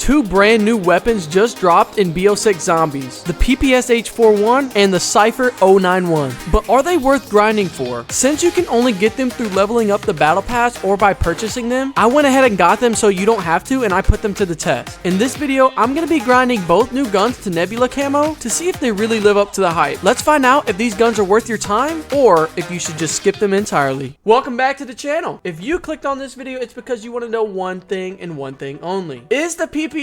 two brand new weapons just dropped in BO6 Zombies, the PPSH-41 and the Cypher AR. But are they worth grinding for? Since you can only get them through leveling up the battle pass or by purchasing them, I went ahead and got them so you don't have to, and I put them to the test. In this video, I'm going to be grinding both new guns to Nebula Camo to see if they really live up to the hype. Let's find out if these guns are worth your time or if you should just skip them entirely. Welcome back to the channel. If you clicked on this video, it's because you want to know one thing and one thing only. Is the PPSH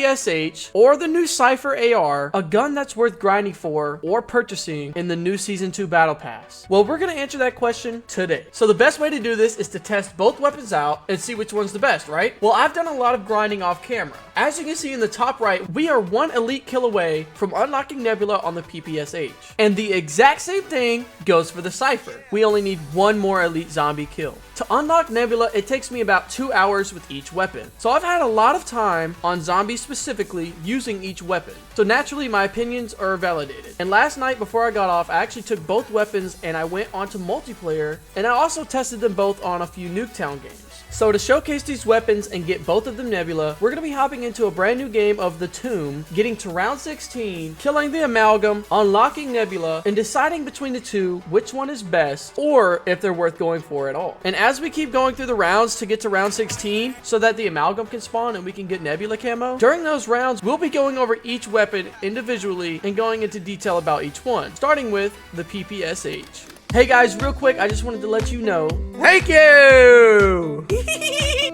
or the new Cypher AR a gun that's worth grinding for or purchasing in the new Season 2 Battle Pass? Well, we're going to answer that question today. So the best way to do this is to test both weapons out and see which one's the best, right? Well, I've done a lot of grinding off camera. As you can see in the top right, we are one elite kill away from unlocking Nebula on the PPSH. And the exact same thing goes for the Cypher. We only need one more elite zombie kill. To unlock Nebula, it takes me about 2 hours with each weapon. So I've had a lot of time on zombies specifically using each weapon. So naturally, my opinions are validated. And last night before I got off, I actually took both weapons and I went onto multiplayer, and I also tested them both on a few Nuketown games. So to showcase these weapons and get both of them Nebula, we're going to be hopping into a brand new game of The Tomb, getting to round 16, killing the Amalgam, unlocking Nebula, and deciding between the two which one is best or if they're worth going for at all. And as we keep going through the rounds to get to round 16 so that the Amalgam can spawn and we can get Nebula Camo, during those rounds, we'll be going over each weapon individually and going into detail about each one, starting with the PPSH. Hey guys, real quick, I just wanted to let you know, thank you!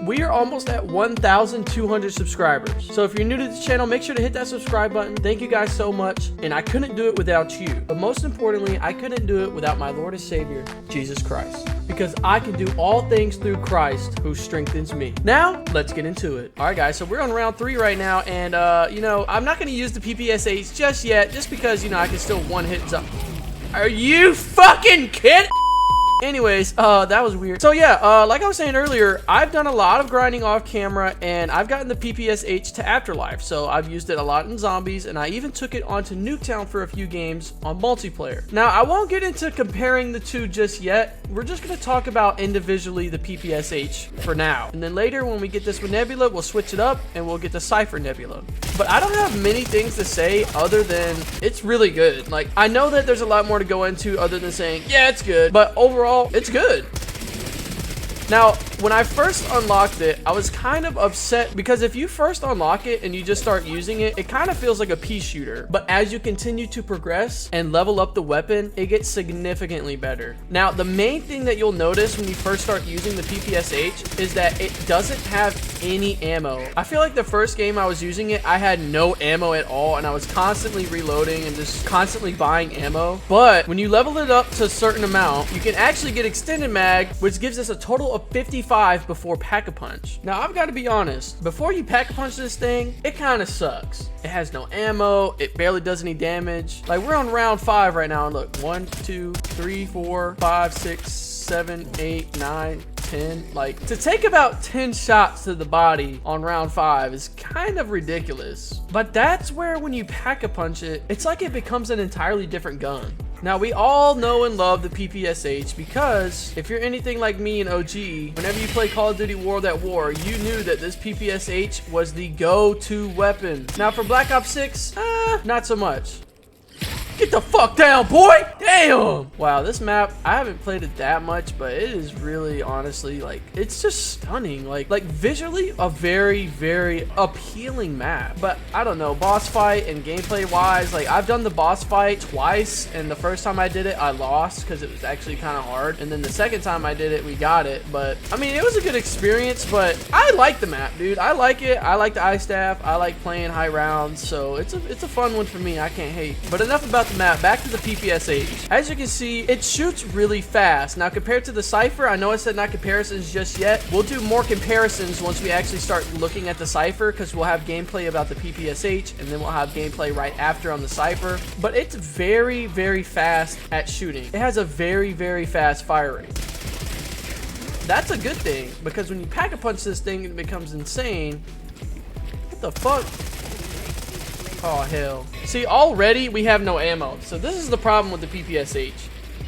We are almost at 1,200 subscribers. So if you're new to the channel, make sure to hit that subscribe button. Thank you guys so much. And I couldn't do it without you. But most importantly, I couldn't do it without my Lord and Savior, Jesus Christ. Because I can do all things through Christ who strengthens me. Now, let's get into it. All right, guys, so we're on round 3 right now. And, I'm not going to use the PPSH just yet, just because, I can still one-hit zombies. Are you fucking kidding? Anyways, that was weird. So yeah, like I was saying earlier, I've done a lot of grinding off camera and I've gotten the PPSH to Afterlife. So I've used it a lot in zombies and I even took it onto Nuketown for a few games on multiplayer. Now, I won't get into comparing the two just yet. We're just going to talk about individually the PPSH for now. And then later when we get this with Nebula, we'll switch it up and we'll get the Cypher Nebula. But I don't have many things to say other than it's really good. Like, I know that there's a lot more to go into other than saying, yeah, it's good. But overall, it's good. Now, when I first unlocked it, I was kind of upset because if you first unlock it and you just start using it, it kind of feels like a pea shooter. But as you continue to progress and level up the weapon, it gets significantly better. Now, the main thing that you'll notice when you first start using the PPSH is that it doesn't have any ammo. I feel like the first game I was using it, I had no ammo at all and I was constantly reloading and just constantly buying ammo. But when you level it up to a certain amount, you can actually get extended mag, which gives us a total of 55 before Pack-a-Punch. Now, I've got to be honest, before you Pack-a-Punch this thing, it kind of sucks. It has no ammo, it barely does any damage. Like, we're on round 5 right now, and look, 1, 2, 3, 4, 5, 6, 7, 8, 9, 10. Like, to take about 10 shots to the body on round 5 is kind of ridiculous. But that's where when you Pack-a-Punch it, it's like it becomes an entirely different gun. Now, we all know and love the PPSH because if you're anything like me and OG, whenever you play Call of Duty World at War, you knew that this PPSH was the go-to weapon. Now, for Black Ops 6, not so much. Get the fuck down, boy! Damn! Wow, this map, I haven't played it that much, but it is really, honestly, like, it's just stunning. Like visually, a very, very appealing map. But, I don't know, boss fight and gameplay-wise, like, I've done the boss fight twice, and the first time I did it, I lost, because it was actually kind of hard. And then the second time I did it, we got it. But, I mean, it was a good experience, but I like the map, dude. I like it. I like the ice staff. I like playing high rounds, so it's a fun one for me. I can't hate. But enough about the map, back to the PPSH. As you can see, it shoots really fast. Now, compared to the Cypher, I know I said not comparisons just yet. We'll do more comparisons once we actually start looking at the Cypher, because we'll have gameplay about the PPSH, and then we'll have gameplay right after on the Cypher. But it's very, very fast at shooting. It has a very, very fast fire rate. That's a good thing, because when you Pack-a-Punch this thing, it becomes insane. What the fuck? Oh, hell. See, already we have no ammo. So this is the problem with the PPSH.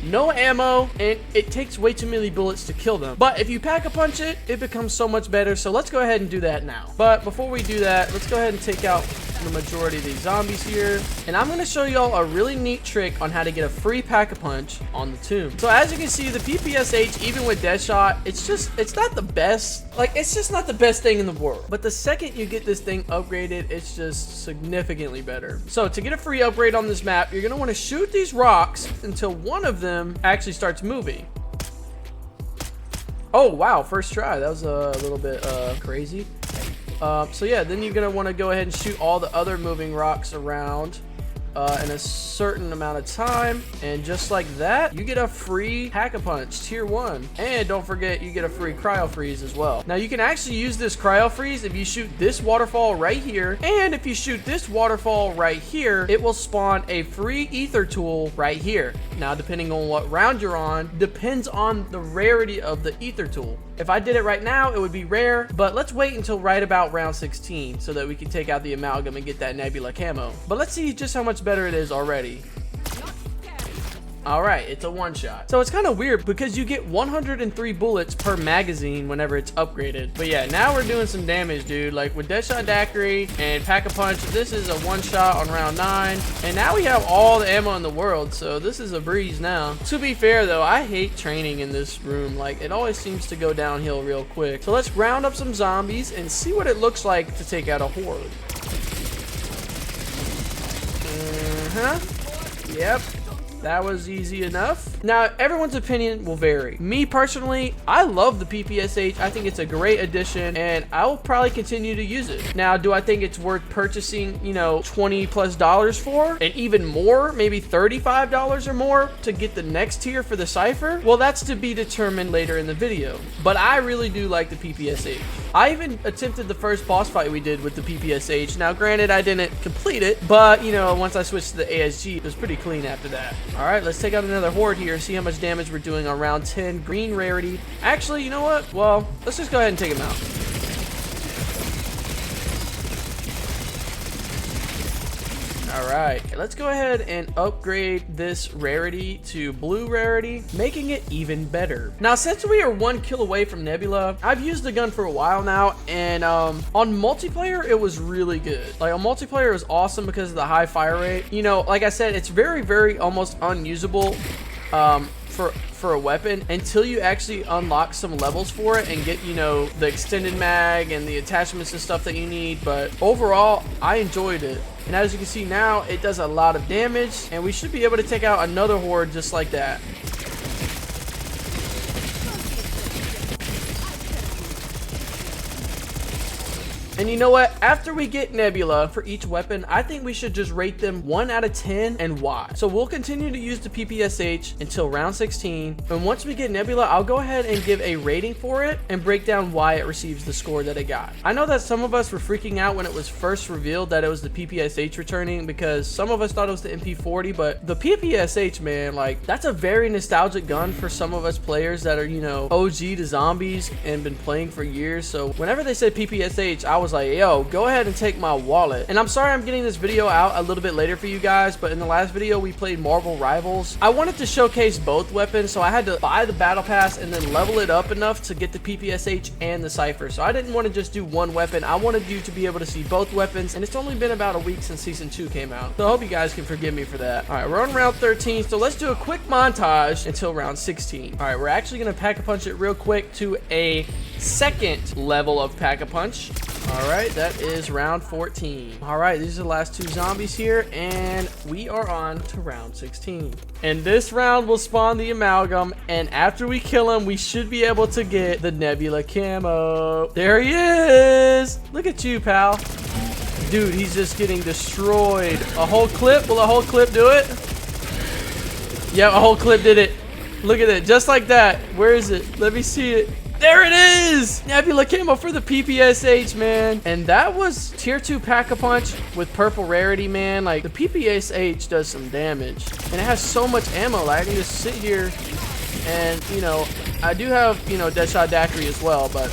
no ammo, and it takes way too many bullets to kill them. But if you pack-a-punch it, it becomes so much better. So let's go ahead and do that now. But before we do that, let's go ahead and take out the majority of these zombies here, and I'm going to show y'all a really neat trick on how to get a free pack-a-punch on the tomb. So as you can see, the PPSH, even with Deadshot, it's not the best. Like, it's just not the best thing in the world. But the second you get this thing upgraded, it's just significantly better. So to get a free upgrade on this map, you're going to want to shoot these rocks until one of them actually starts moving. Oh wow, first try. That was a little bit crazy. So yeah, then you're gonna want to go ahead and shoot all the other moving rocks around in a certain amount of time, and just like that, you get a free Pack-a-Punch tier 1. And don't forget, you get a free cryo freeze as well. Now you can actually use this cryo freeze if you shoot this waterfall right here, and if you shoot this waterfall right here, it will spawn a free ether tool right here. Now depending on what round you're on, depends on the rarity of the ether tool. If I did it right now, it would be rare, but let's wait until right about round 16 so that we can take out the amalgam and get that Nebula camo. But let's see just how much better it is already. Alright, it's a one-shot. So it's kind of weird because you get 103 bullets per magazine whenever it's upgraded. But yeah, now we're doing some damage, dude. Like with Deadshot Daiquiri and Pack-a-Punch, this is a one-shot on round 9. And now we have all the ammo in the world, so this is a breeze now. To be fair though, I hate training in this room. Like, it always seems to go downhill real quick. So let's round up some zombies and see what it looks like to take out a horde. Yep. That was easy enough. Now, everyone's opinion will vary. Me personally, I love the PPSH. I think it's a great addition, and I will probably continue to use it. Now, do I think it's worth purchasing, you know, $20+ for? And even more, maybe $35 or more to get the next tier for the Cypher? Well, that's to be determined later in the video. But I really do like the PPSH. I even attempted the first boss fight we did with the PPSH. Now, granted, I didn't complete it, but, you know, once I switched to the ASG, it was pretty clean after that. All right, let's take out another horde here, see how much damage we're doing on round 10. Green rarity. Actually, you know what? Well, let's just go ahead and take him out. All right, let's go ahead and upgrade this rarity to blue rarity, making it even better. Now, since we are 1 kill away from Nebula, I've used the gun for a while now, and on multiplayer, it was really good. Like, on multiplayer, it was awesome because of the high fire rate. You know, like I said, it's very, very almost unusable for a weapon until you actually unlock some levels for it and get, you know, the extended mag and the attachments and stuff that you need. But overall, I enjoyed it. And as you can see now, it does a lot of damage, and we should be able to take out another horde just like that. And you know what? After we get Nebula for each weapon, I think we should just rate them 1 out of 10 and why. So we'll continue to use the PPSH until round 16. And once we get Nebula, I'll go ahead and give a rating for it and break down why it receives the score that it got. I know that some of us were freaking out when it was first revealed that it was the PPSH returning, because some of us thought it was the MP40, but the PPSH, man, like, that's a very nostalgic gun for some of us players that are, you know, OG to zombies and been playing for years. So whenever they said PPSH, I was like, yo, go ahead and take my wallet. And I'm sorry I'm getting this video out a little bit later for you guys, but in the last video we played Marvel Rivals. I wanted to showcase both weapons, so I had to buy the battle pass and then level it up enough to get the PPSH and the Cypher. So I didn't want to just do one weapon. I wanted you to be able to see both weapons, and it's only been about a week since season 2 came out, so I hope you guys can forgive me for that. All right, we're on round 13, so let's do a quick montage until round 16. All right, we're actually gonna Pack-a-Punch it real quick to a second level of Pack-a-Punch. All right, that is round 14. All right, these are the last 2 zombies here, and we are on to round 16. And this round will spawn the amalgam, and after we kill him, we should be able to get the Nebula camo. There he is. Look at you, pal. Dude, he's just getting destroyed. A whole clip? Will a whole clip do it? Yeah, a whole clip did it. Look at it, just like that. Where is it? Let me see it. There it is! Nebula camo for the PPSH, man. And that was tier 2 Pack-a-Punch with purple rarity, man. Like, the PPSH does some damage. And it has so much ammo. Like, I can just sit here and, you know, I do have, you know, Deadshot Daiquiri as well, but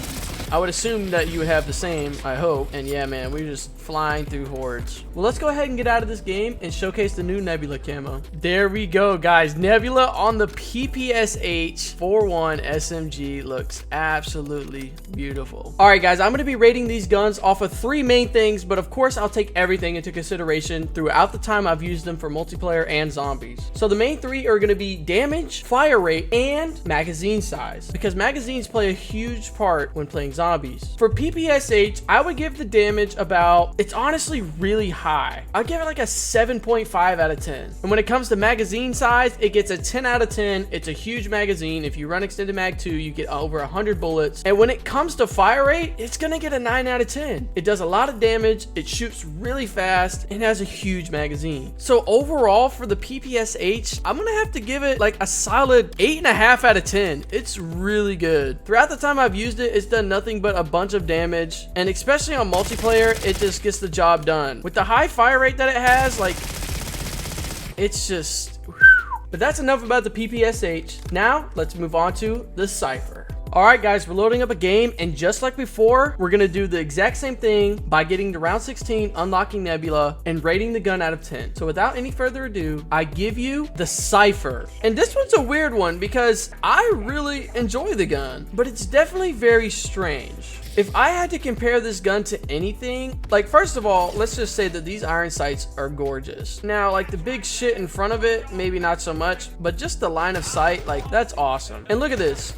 I would assume that you would have the same, I hope. And yeah, man, we're just flying through hordes. Well, let's go ahead and get out of this game and showcase the new Nebula camo. There we go, guys. Nebula on the PPSH-41 SMG looks absolutely beautiful. All right, guys, I'm going to be rating these guns off of 3 main things, but of course, I'll take everything into consideration throughout the time I've used them for multiplayer and zombies. So the main 3 are going to be damage, fire rate, and magazine size, because magazines play a huge part when playing zombies. For PPSH, I would give the damage about, it's honestly really high. I'll give it like a 7.5 out of 10. And when it comes to magazine size, it gets a 10 out of 10. It's a huge magazine. If you run extended mag 2, you get over 100 bullets. And when it comes to fire rate, it's gonna get a 9 out of 10. It does a lot of damage, it shoots really fast, and has a huge magazine. So overall, for the PPSH, I'm gonna have to give it like a solid 8.5 out of 10. It's really good. Throughout the time I've used it, it's done nothing but a bunch of damage, and especially on multiplayer, it just gets the job done. With the high fire rate that it has, like, it's just... But that's enough about the PPSH. Now, let's move on to the Cypher. Alright guys, we're loading up a game, and just like before, we're gonna do the exact same thing by getting to round 16, unlocking Nebula, and rating the gun out of 10. So without any further ado, I give you the Cypher. And this one's a weird one because I really enjoy the gun, but it's definitely very strange. If I had to compare this gun to anything, like, first of all, let's just say that these iron sights are gorgeous. Now, like, the big shit in front of it, maybe not so much, but just the line of sight, like, that's awesome. And look at this.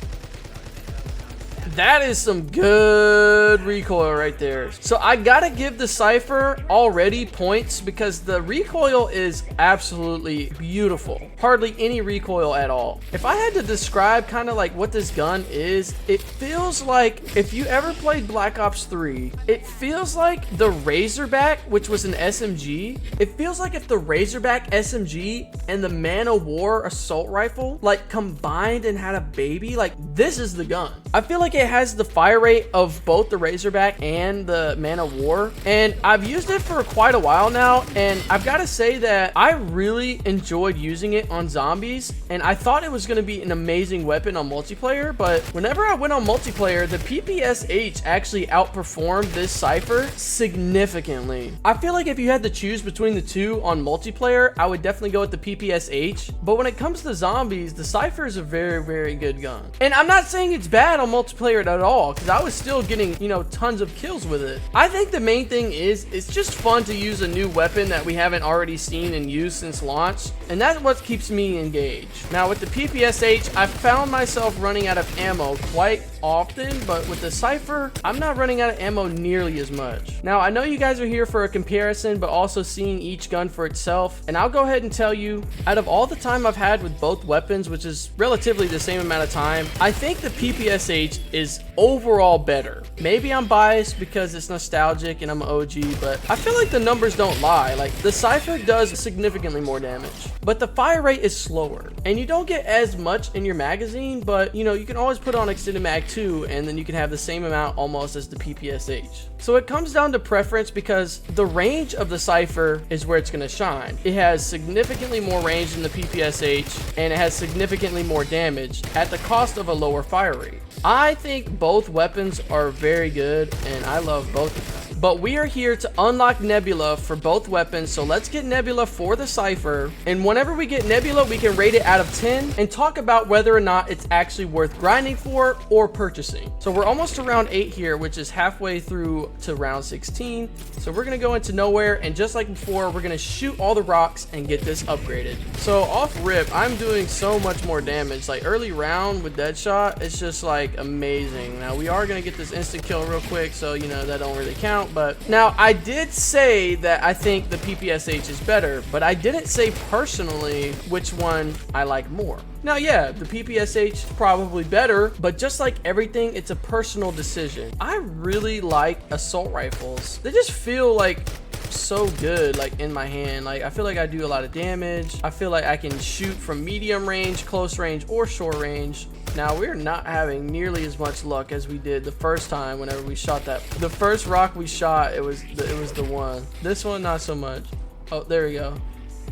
That is some good recoil right there. So I gotta give the Cypher already points because the recoil is absolutely beautiful. Hardly any recoil at all. If I had to describe kind of like what this gun is, it feels like, if you ever played Black Ops 3, it feels like the Razorback, which was an SMG. It feels like if the Razorback SMG and the Man of War assault rifle like combined and had a baby, like, this is the gun. I feel like it has the fire rate of both the Razorback and the Man of War, and I've used it for quite a while now, and I've got to say that I really enjoyed using it on zombies, and I thought it was going to be an amazing weapon on multiplayer. But whenever I went on multiplayer, the PPSH actually outperformed this Cypher significantly. I feel like if you had to choose between the two on multiplayer, I would definitely go with the PPSH, but when it comes to zombies, the Cypher is a very, very good gun. And I'm not saying it's bad on multiplayer at all, because I was still getting, you know, tons of kills with it. I think the main thing is it's just fun to use a new weapon that we haven't already seen and used since launch, and that's what keeps me engaged. Now with the PPSH, I found myself running out of ammo quite often, but with the Cypher, I'm not running out of ammo nearly as much. Now I know you guys are here for a comparison, but also seeing each gun for itself, and I'll go ahead and tell you, out of all the time I've had with both weapons, which is relatively the same amount of time, I think the PPSH is overall better. Maybe I'm biased because it's nostalgic and I'm an OG, but I feel like the numbers don't lie. Like, the Cypher does significantly more damage, but the fire rate is slower, and you don't get as much in your magazine, but you know, you can always put on extended mag 2, and then you can have the same amount almost as the PPSH. So it comes down to preference, because the range of the Cypher is where it's going to shine. It has significantly more range than the PPSH, and it has significantly more damage at the cost of a lower fire rate. I think both weapons are very good, and I love both of them. But we are here to unlock Nebula for both weapons, so let's get Nebula for the Cypher. And whenever we get Nebula, we can rate it out of 10 and talk about whether or not it's actually worth grinding for or purchasing. So we're almost to round 8 here, which is halfway through to round 16. So we're going to go into nowhere, and just like before, we're going to shoot all the rocks and get this upgraded. So off rip, I'm doing so much more damage. Like, early round with Deadshot, it's just like amazing. Now we are going to get this instant kill real quick, so you know that don't really count. But now I did say that I think the PPSH is better, but I didn't say personally which one I like more. Now, yeah, the PPSH is probably better, but just like everything, it's a personal decision. I really like assault rifles. They just feel like so good, like in my hand. Like, I feel like I do a lot of damage. I feel like I can shoot from medium range, close range, or short range. Now, we're not having nearly as much luck as we did the first time whenever we shot that. The first rock we shot, it was the one. This one, not so much. Oh, there we go.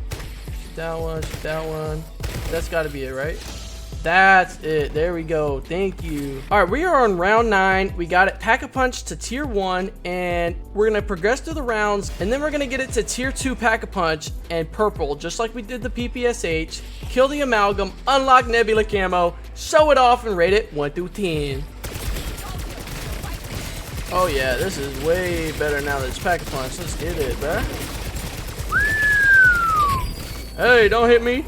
Shoot that one, shoot that one. That's got to be it, right? That's it. There we go. Thank you. All right, we are on round 9. We got it Pack-a-Punch to tier 1, and we're going to progress through the rounds, and then we're going to get it to tier 2 Pack-a-Punch and purple, just like we did the PPSH. Kill the amalgam, unlock Nebula Camo, show it off, and rate it 1 through 10. Oh yeah, this is way better now that it's Pack-a-Punch. Let's get it, bruh. Hey, don't hit me.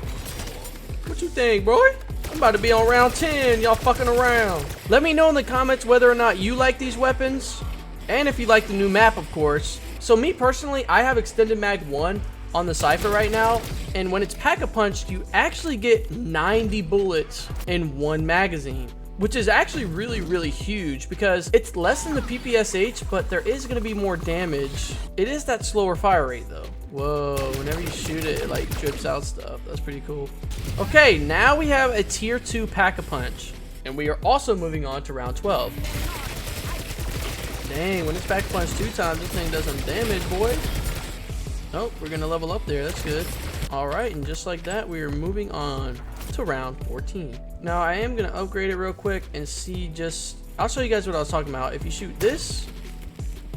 What you think, boy? I'm about to be on round 10. Y'all fucking around. Let me know in the comments whether or not you like these weapons, and if you like the new map, of course. So me personally, I have extended mag 1 on the Cypher right now, and when it's Pack-a-Punch, you actually get 90 bullets in 1 magazine, which is actually really huge because it's less than the PPSH, but there is going to be more damage. It is that slower fire rate though. Whoa, whenever you shoot it, it like drips out stuff. That's pretty cool. Okay, now we have a tier 2 Pack-a-Punch, and we are also moving on to round 12. Dang, when it's Pack-a-Punch 2 times, this thing does some damage, boy. Oh, we're gonna level up there. That's good. All right, and just like that, we are moving on to round 14. Now, I am gonna upgrade it real quick and see just... I'll show you guys what I was talking about. If you shoot this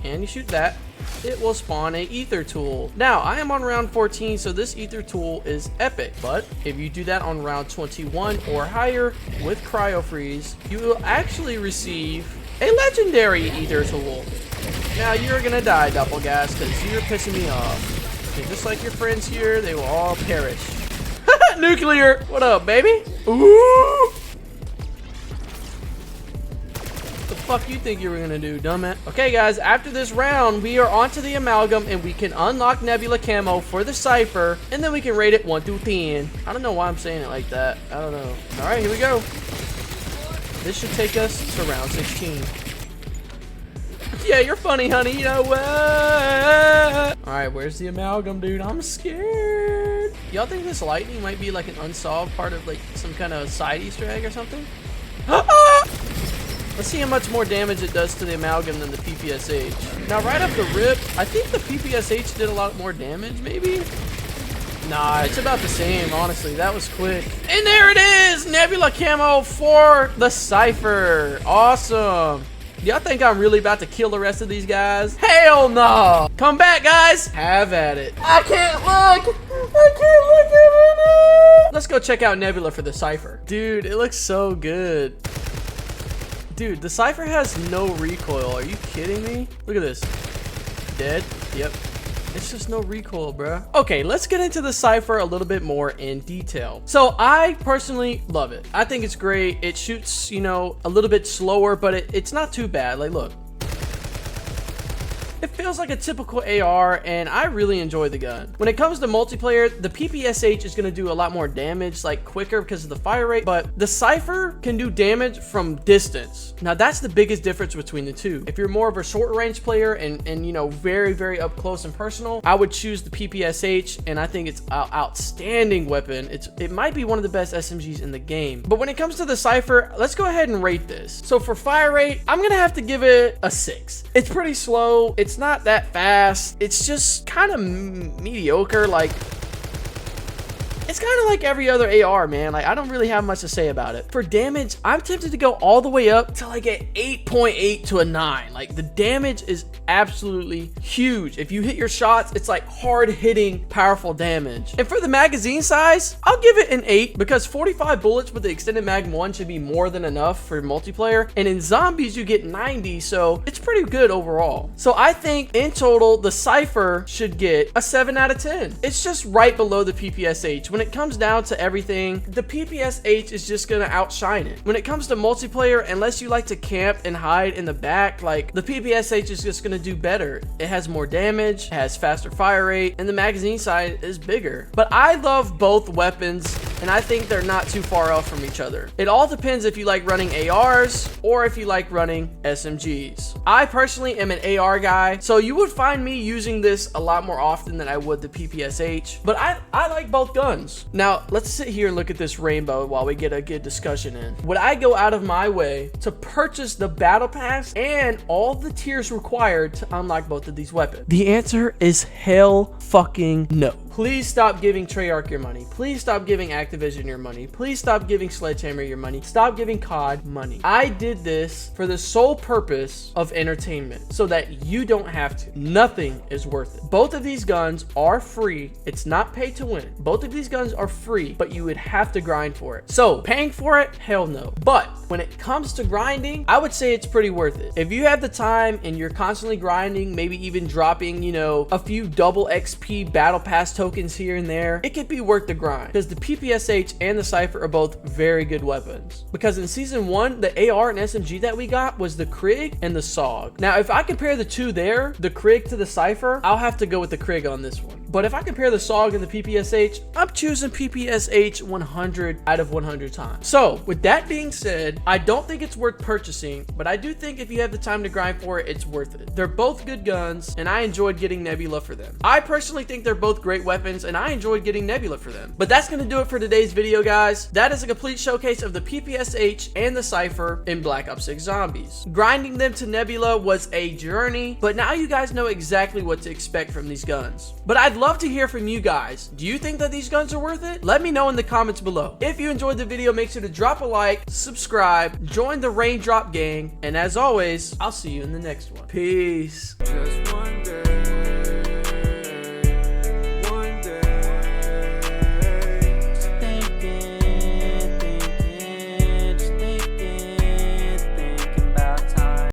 and you shoot that, it will spawn a ether tool. Now, I am on round 14, so this ether tool is epic. But if you do that on round 21 or higher with cryo freeze, you will actually receive a legendary ether tool. Now, you're gonna die, Doppelgas, because you're pissing me off. And just like your friends here, they will all perish. Nuclear! What up, baby? Ooh! What the fuck you think you were gonna do, dumbass? Okay, guys, after this round, we are onto the amalgam, and we can unlock Nebula Camo for the Cypher, and then we can rate it 1 through 10. I don't know why I'm saying it like that. I don't know. Alright, here we go. This should take us to round 16. Yeah, you're funny, honey. You know what? Alright, where's the amalgam, dude? I'm scared. Y'all think this lightning might be like an unsolved part of like some kind of side Easter egg or something? Let's see how much more damage it does to the amalgam than the PPSH. Now, right off the rip, I think the PPSH did a lot more damage, maybe? Nah, it's about the same, honestly. That was quick. And there it is! Nebula Camo for the Cypher. Awesome. Y'all think I'm really about to kill the rest of these guys? Hell no! Come back, guys! Have at it. I can't look! I can't look at it! Let's go check out Nebula for the Cypher. Dude, it looks so good. Dude, the Cypher has no recoil. Are you kidding me? Look at this. Dead? Yep. It's just no recoil, bruh. Okay, let's get into the Cypher a little bit more in detail. So I personally love it. I think it's great. It shoots, you know, a little bit slower, but it's not too bad. Like, look. It feels like a typical AR, and I really enjoy the gun. When it comes to multiplayer, the PPSH is going to do a lot more damage, like quicker because of the fire rate, but the Cypher can do damage from distance. Now, that's the biggest difference between the two. If you're more of a short range player and you know, very up close and personal, I would choose the PPSH, and I think it's an outstanding weapon. It might be one of the best SMGs in the game. But when it comes to the Cypher, let's go ahead and rate this. So for fire rate, I'm going to have to give it a 6. It's pretty slow. It's not that fast. It's just kind of mediocre. Like, it's kind of like every other AR, man. Like, I don't really have much to say about it. For damage, I'm tempted to go all the way up to like an 8.8 to a 9. Like, the damage is absolutely huge. If you hit your shots, it's like hard hitting, powerful damage. And for the magazine size, I'll give it an 8 because 45 bullets with the extended mag 1 should be more than enough for multiplayer. And in zombies, you get 90, so it's pretty good overall. So I think in total, the Cypher should get a 7 out of 10. It's just right below the PPSH. When it comes down to everything, the PPSH is just gonna outshine it. When it comes to multiplayer, unless you like to camp and hide in the back, like, the PPSH is just gonna do better. It has more damage, it has faster fire rate, and the magazine side is bigger. But I love both weapons, and I think they're not too far off from each other. It all depends if you like running ARs or if you like running SMGs. I personally am an AR guy, so you would find me using this a lot more often than I would the PPSH, but I like both guns. Now, let's sit here and look at this rainbow while we get a good discussion in. Would I go out of my way to purchase the battle pass and all the tiers required to unlock both of these weapons? The answer is hell fucking no. please stop giving Treyarch your money. Please stop giving Activision your money. Please stop giving Sledgehammer your money. Stop giving COD money. I did this for the sole purpose of entertainment so that you don't have to. Nothing is worth it. Both of these guns are free. It's not pay to win. Both of these guns are free, but you would have to grind for it. So paying for it, hell no. But when it comes to grinding, I would say it's pretty worth it. If you have the time and you're constantly grinding, maybe even dropping, you know, a few double XP battle pass tokens here and there, it could be worth the grind because the PPSH and the Cypher are both very good weapons. Because in season 1, the AR and SMG that we got was the Krig and the SOG. Now, if I compare the two there, the Krig to the Cypher, I'll have to go with the Krig on this one. But if I compare the SOG and the PPSH, I'm choosing PPSH 100 out of 100 times. So with that being said, I don't think it's worth purchasing, but I do think if you have the time to grind for it, it's worth it. They're both good guns, and I enjoyed getting Nebula for them. I personally think they're both great weapons, and I enjoyed getting Nebula for them. But that's going to do it for today's video, guys. That is a complete showcase of the PPSH and the Cypher in Black Ops 6 Zombies. Grinding them to Nebula was a journey, but now you guys know exactly what to expect from these guns. But I'd love to hear from you guys. Do you think that these guns are worth it? Let me know in the comments below. If you enjoyed the video, make sure to drop a like, subscribe, join the Raindrop gang, and as always, I'll see you in the next one. Peace. Just one